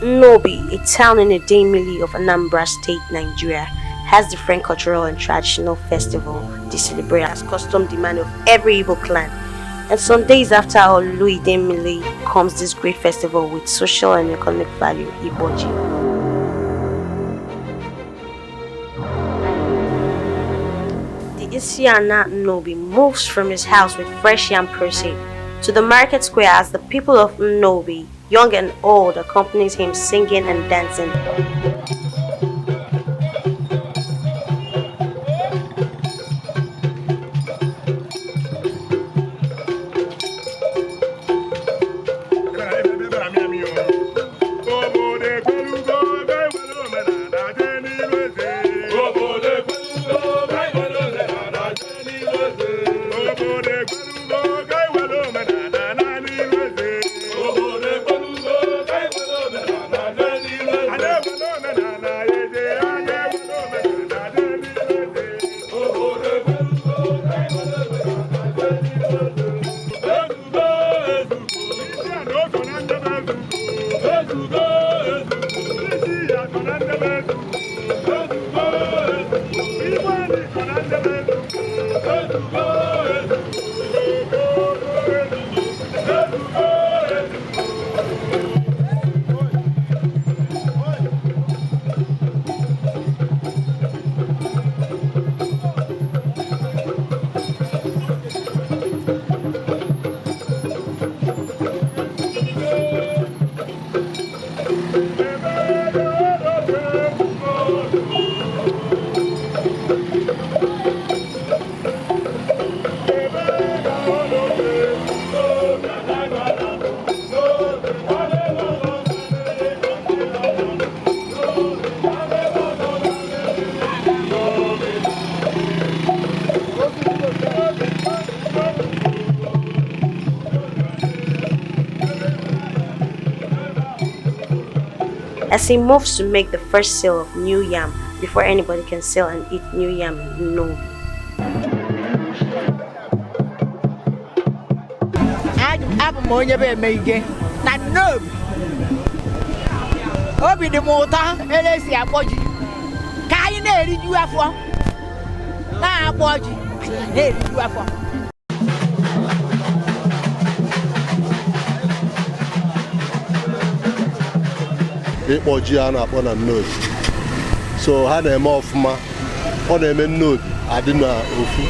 Nnobi, a town in the Idemili of Anambra State, Nigeria, has different cultural and traditional festivals they celebrate as custom demand of every Igbo clan. And some days after ASHA-OLU Idemili comes this great festival with social and economic value, Iboji. The Isiana Nnobi moves from his house with fresh yam proceed to the market square as the people of Nnobi, young and old, accompanies him singing and dancing. As he moves to make the first sale of new yam before anybody can sell and eat new yam in Nnobi. I'm Nnobi. Obi the motor, LSC Aboji. Can you have one? Ah, Aboji. Hey, you have one. Ikpoji a na-akpọ na Nnobi. So ha na-eme ọfụma, ọ na-eme Nnobi adị na ofu.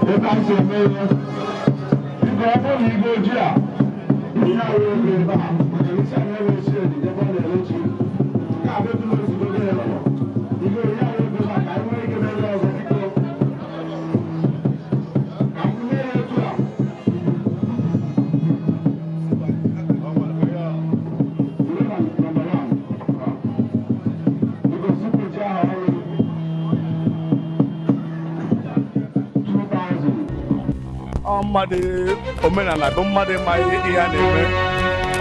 Ikop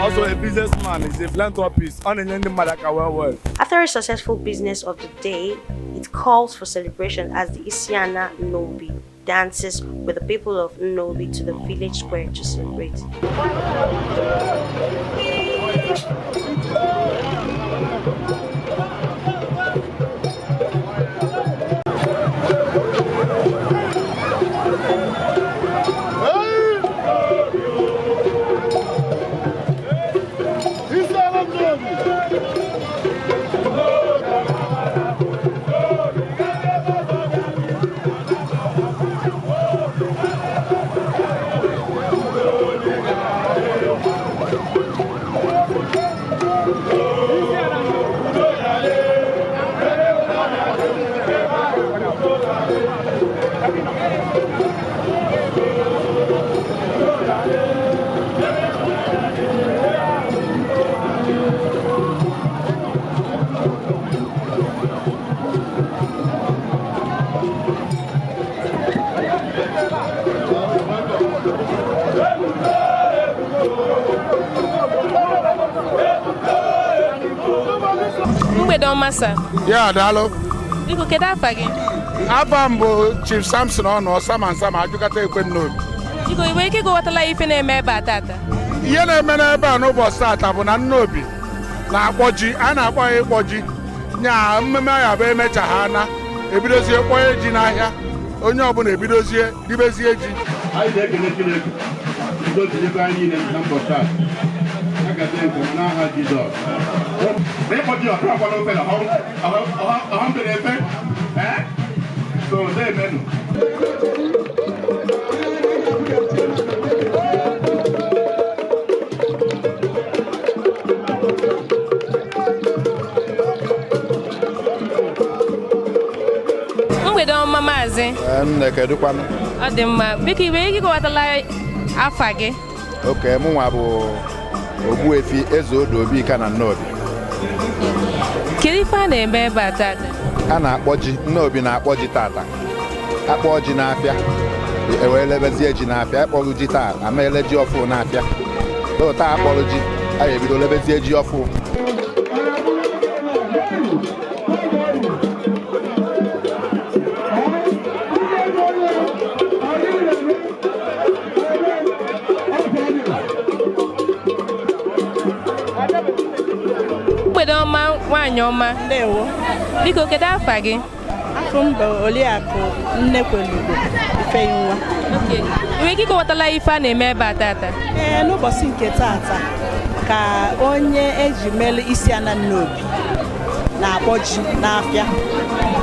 Also a businessman, he's a philanthropist, After a successful business of the day, it calls for celebration as the Isiana Nnobi dances with the people of Nnobi to the village square to celebrate. Yeah, dalo. You go get that again. Abambo Chief Samson ono sama ajukata ekwe Nnobi. You go we go what life in eme ba tata. Ihe na-eme n'ebe a n'ụbọchị tata bụ na Nnobi na-akpọ ji, a na-akpọ ya ịkpọ ji. Nya mmemme ya bụ emecha ha na ebidozie kpọọ ji n'ahịa. Onye ọbụla ebidozie dibezie ji. Anyị na-ekele Chineke. Udo dịrị anyị niile na mbọchị a. Agate nke n'aha Jizọs. Ịkpọ ji ọkụ akwa n'ofe na ọha mbere efe. So they menu. Nnekedukwanụ. Ọ dị mma. Biko iwe ike kọwatala afa gị. Okay, mụ nwa bụ Ogbuefi Eze-Obi ka na Nnobi. Kedu ife a na-eme ebe a tata? A na-akpọ ji, Nnobi na-akpọ ji tata. Akpọ ji n'afịa. Ewee lebezie ji n'afịa, akpọrụ ji taa, ameele ji ọfụ n'afịa. Taa akpọrụ ji, a ebido lebezie ji ọfụ. Nwaanyị ọma. Ndewo. Biko kedu afa gị? Afọ m bụ Oriakụ Nnekwelugo Ifeyinwa. Okay. Iwe ike ịkọwatala ife a na-eme ebe a tata? N'ụbọchị nke tata ka onye eji mele Isiana Nnobi na-akpọ ji n'afịa.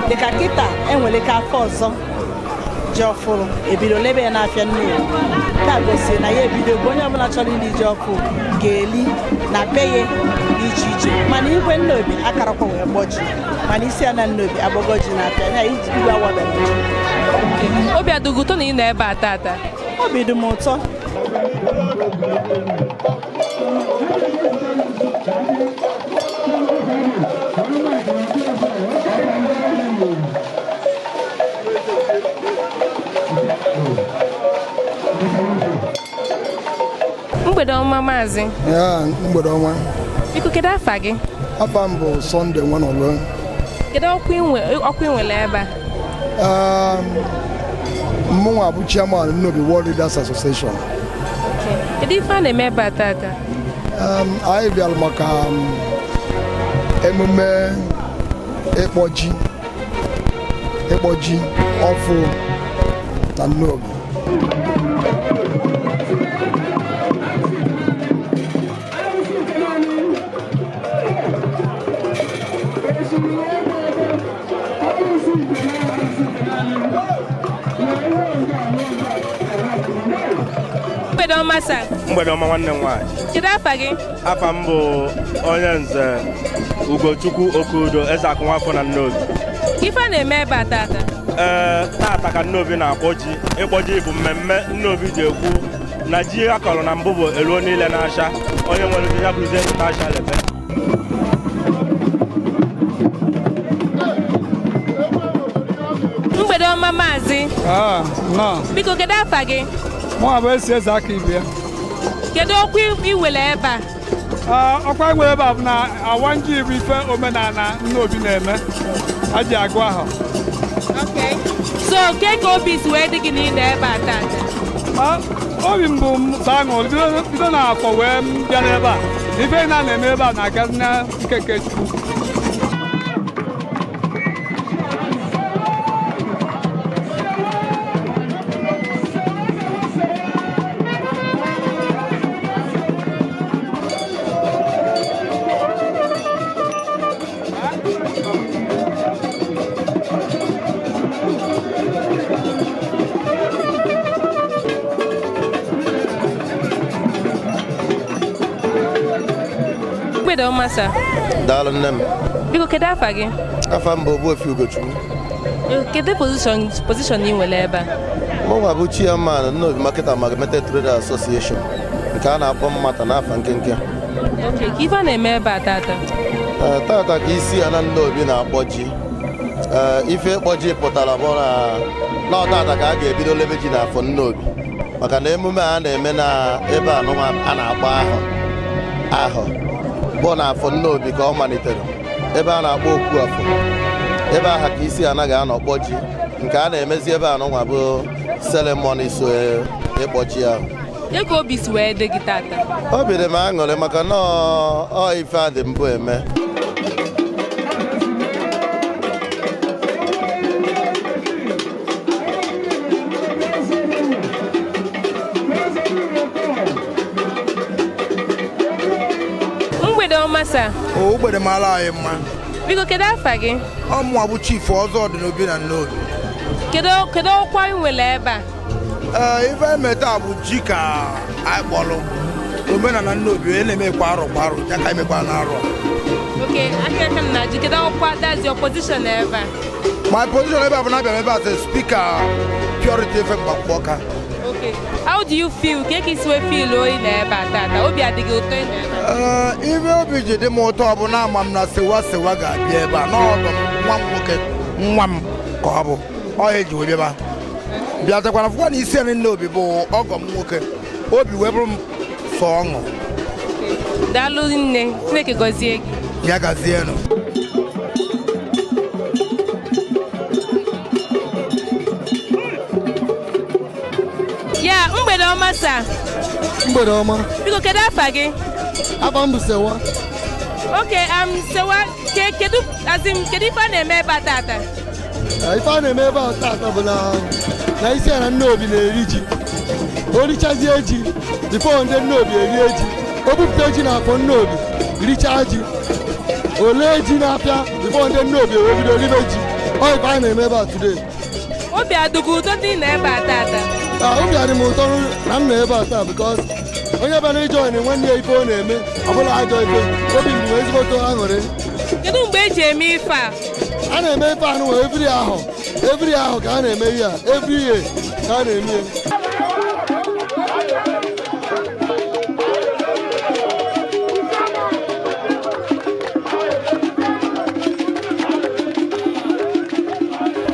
Dịka kịta enwere ike afọ ọzọ ji ọfụrụ ebido lebe ya n'afịa Nnobi. Ka gosi na ya ebido bụ onye ọbụla chọrọ iri ji ọfụ ga-eli na be ya iche iche. Mana igwe Nnobi akarakwa wee gbọ ji. Mana Isiana Nnobi agbọgọ ji n'afịa ya iji igwe awabara ji. Obi adịghị ụtọ na ị nọ ebe a tata? Obi dị m ụtọ. Mgbede ọma maazị. Ya, mgbede ọma. Biko kedu afa gị? Afa m bụ Sunday Nwanọlụ. Kedu ọkwa ị nwere ebe a? Mụnwa bụ chairman Nnobi World Leaders Association. Kedu ife a na-eme ebe a tata? Anyị bịara maka emume ịkpọ ji ọfụ na Nnobi. ọma sa. Mgbede ọma nwanne m nwaanyị. Kedu afa gị? Afa m bụ onye nze Ugochukwu Okudo eze akụ nwafọ na Nnobi. Ife na-eme ebe a tata? Tata ka Nnobi na-akpọ ji. Ịkpọ ji bụ mmemme Nnobi ji ekwu na ji akọrọ na mbụ bụ eruo niile na-asha. Onye nwere ji ya bụrụzie nta asha lebe. Mgbede ọma maazị. Biko kedu afa gị? Mụ abụ esi eze aka ibe. Kedu okwu iwere ebe a? Ọkwa iwere ebe a bụ na awanji bụ ife omenala Nnobi na-eme. A ji agụ aha. Okay. So ke ka obi si wee dị gị n'ile ebe a tata? Obi m bụ saṅụ bido n'afọ wee bịa n'ebe a. Ife na-eme ebe a na-aga na ikeke Chukwu. Mgbede ọma sa. Daalụ nne m. Biko kedu afa gị? Afa m bụ Ogbuefi Ugochukwu. Kedu position ị nwere ebe a? Mụ nwa bụ chairman Nnobi Market Amalgamated Traders Association nke a na-akpọ mmata n'afa nkenke. Okay, ka ife na-eme ebe a tata? Tata ka isi ya na Nnobi na-akpọ ji. Ife ịkpọ ji pụtara bụ na ọtata ka a ga-ebido lebe ji n'afọ Nnobi maka na emume a na-eme na ebe anụnwa a na-akpọ ahọ bụ n'afọ Nnobi ka ọ malitere ebe a na-akpọ okwu afọ ebe aha ka isi anaghị anọkpọ ji nke a na-emezi ebe anụnwa bụ seremoni so ịkpọ ji ahụ. Ego obi si wee dị gị tata? Obi dị m aṅụrị maka na ọ ife a dị mbụ eme. Mgbede ọma sa. Mgbede mara anyị mma. Biko kedu afa gị? Ọmụnwa bụ chief ọzọ dị n'obi na Nnobi. Kedu ọkwa ị nwere ebe a? Ife emeta bụ ji ka anyị kpọrọ omenala Nnobi na-eme kwa arọ ya ka emekwa na arọ. Okay, aka m na ji kedu ọkwa that's your position ebe a? My position ebe a bụ na abịa ebe a as a speaker purity efe mgbakpọka. Okay, how do you feel? Ka ị si wee feel oyi na ebe a tata? Obi adịghị ụtọ ị na ebe a? Ife obi ji dị m ụtọ bụ na ama m na sewa ga-abịa ebe a n'ọgọ nwa m nwoke nwa m ka ọ bụ ọhịa eji wee bịaba bịatakwana fụkwa na isi anyị Nnobi bụ ọgọ m nwoke obi wee bụrụ m sọ ọṅụ. Daalụ nne, Chineke gọzie gị. Ya gazienụ. Ya mgbede ọma sa. Mgbede ọma. Biko kedu afa gị? Afa m bụ Sewa. Okay, Sewa, kedu ife a na-eme ebe a tata? Ife a na-eme ebe a tata bụ na isi ya na Nnobi na-eri ji. O richazie ji bifo ndị Nnobi erie ji. O bupụta ji n'afọ Nnobi richaa ji. O lee ji n'afịa bifo ndị Nnobi ebido ribe ji. Ọ ife a na-eme ebe a today. Obi adịghị ụtọ ndị na ebe a tata? Obi adị m ụtọ na m nọ ebe a taa because onye bịara ijoin nwanne ya ife ọ na-eme ọ bụla ajọ ife obi m bụ ezigboto aṅụrị. Kedu mgbe eji eme ife a? A na-eme ife anụ wee every ahụ ka a na-eme ihe a every year ka a na-eme ihe.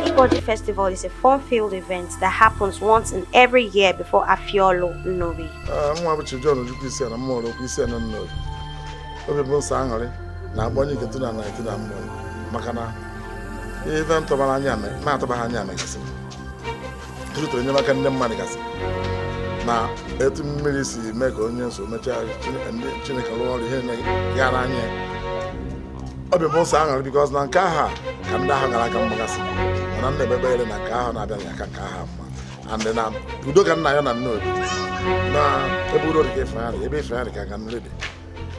Ikop Festival is a fun-filled event that happens once in every year before ASHA-OLU Nnobi. Nwa bụ John Ojukwu isi na mmụọ okwu isi na Nnobi. Obi bụ nsọ aṅụrị na agbanye iketu na naịtị na mmụọ maka na ihe ntọbara anya na-atọbaghị anya megasị jụtara enyemaka ndị mmadụ gasị na etu mmiri si mee ka onye nso mechaa Chineke rụọ ọrụ ihe gara anya. Obi bụ nsọ aṅụrị bikọs na nke aha ka ndị ahụ gara aka mmagasị mana nna ebebere na nke ahụ na-abịaghị aka nke aha mma and na udo ka nna ya na Nnobi na ebe udo dị ka Ifeanyị ebe Ifeanyị ka nri dị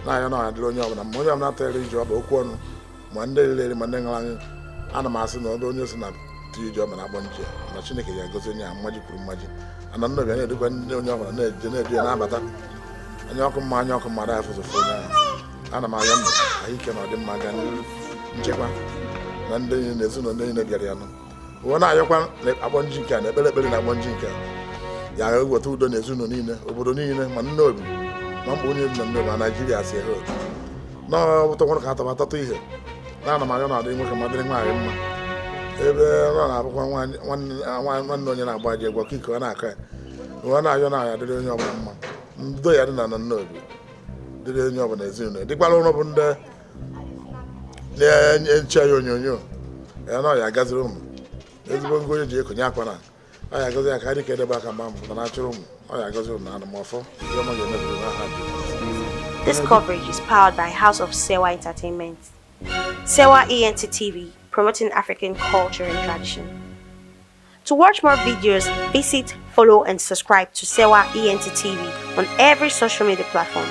na ya na adịrị onye ọbụla ma onye ọbụla atara iji ọba okwu ọnụ ma ndị lere ma ndị ṅara anyị ana m asị na ọbụ onye si na iji ọma na akpọnji na Chineke ya gozi onye a mmaji kwuru mmaji ana Nnobi na-edukwa ndị onye ọbụla na-edu ya na-abata anya ọkụ mmadụ ahụ fụzụfụ onye ahụ ana m arịọ ndụ ahụike na ọdịmma ga nchekwa na ndị enyi na ezinụlọ ndị niile bịara ya nụ uwe na-ayọkwa akpọnji nke a na ekpere na akpọnji nke a ya eweta udo na ezinụlọ niile obodo niile ma Nnobi ma mkpa onye dị na Nnobi na Naijiria si ehe n'ọbụtọkwara ka atọbatọtụ ihe na ana m arịọ na adịghị nwoke ma dịrị nwaanyị mma ebe ọ na-abụkwa nwanne onye na-agba ji egwu ọka iko ọ na-akọ ya uwe na-ayọ na ya dịrị onye ọbụla mma ndo ya dị na Nnobi dịrị onye ọbụla ezinụlọ dịkwara ụlọ bụ ndị na-enche ya onyonyo ya na ọya agaziri ụmụ ezigbo ngo onye ji ekonye akwa na ọya agọzi ya ka adị ka edebe aka mgba mbụ na achụrụ ụmụ ọya agọzi ụmụ na anụmọfọ ihe ọma ga-emebiri n'aha Jizọs. This coverage is powered by House of Sewa Entertainment. Sewa ENT TV, promoting African culture and tradition. To watch more videos, visit, follow and subscribe to Sewa ENT TV on every social media platform.